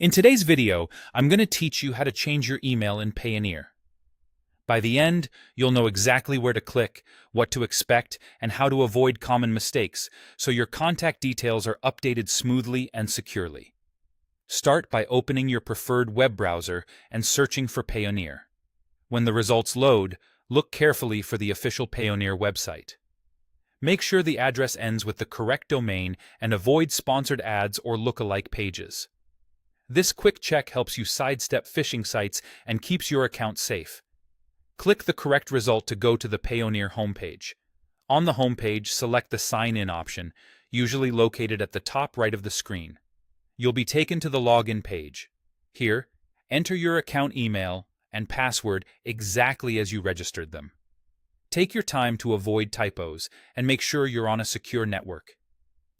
In today's video, I'm going to teach you how to change your email in Payoneer. By the end, you'll know exactly where to click, what to expect, and how to avoid common mistakes, so your contact details are updated smoothly and securely. Start by opening your preferred web browser and searching for Payoneer. When the results load, look carefully for the official Payoneer website. Make sure the address ends with the correct domain and avoid sponsored ads or look-alike pages. This quick check helps you sidestep phishing sites and keeps your account safe. Click the correct result to go to the Payoneer homepage. On the homepage, select the Sign In option, usually located at the top right of the screen. You'll be taken to the login page. Here, enter your account email and password exactly as you registered them. Take your time to avoid typos and make sure you're on a secure network.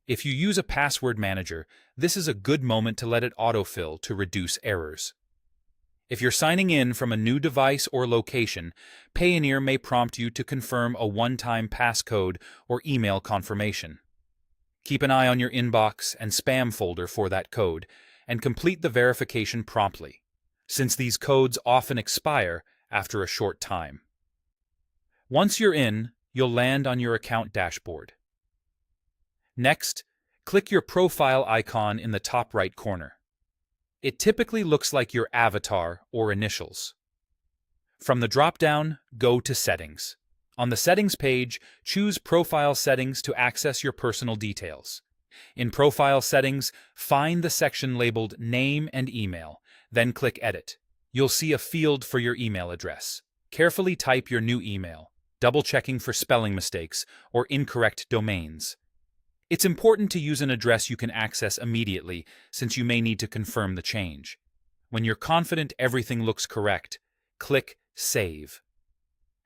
If you use a password manager, this is a good moment to let it autofill to reduce errors. If you're signing in from a new device or location, Payoneer may prompt you to confirm a one-time passcode or email confirmation. Keep an eye on your inbox and spam folder for that code, and complete the verification promptly, since these codes often expire after a short time. Once you're in, you'll land on your account dashboard. Next, click your profile icon in the top right corner. It typically looks like your avatar or initials. From the drop-down, go to Settings. On the Settings page, choose Profile Settings to access your personal details. In Profile Settings, find the section labeled Name and Email, then click Edit. You'll see a field for your email address. Carefully type your new email, double-checking for spelling mistakes or incorrect domains. It's important to use an address you can access immediately, since you may need to confirm the change. When you're confident everything looks correct, click Save.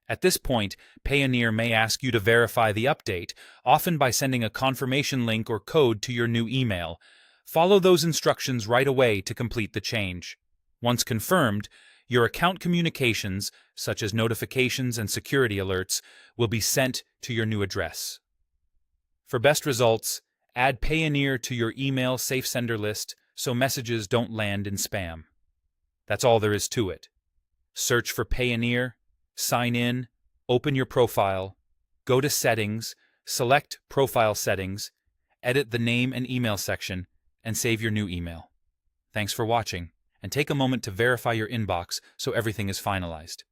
At this point, Payoneer may ask you to verify the update, often by sending a confirmation link or code to your new email. Follow those instructions right away to complete the change. Once confirmed, your account communications, such as notifications and security alerts, will be sent to your new address. For best results, add Payoneer to your email safe sender list so messages don't land in spam. That's all there is to it. Search for Payoneer, sign in, open your profile, go to Settings, select Profile Settings, edit the name and email section, and save your new email. Thanks for watching, and take a moment to verify your inbox so everything is finalized.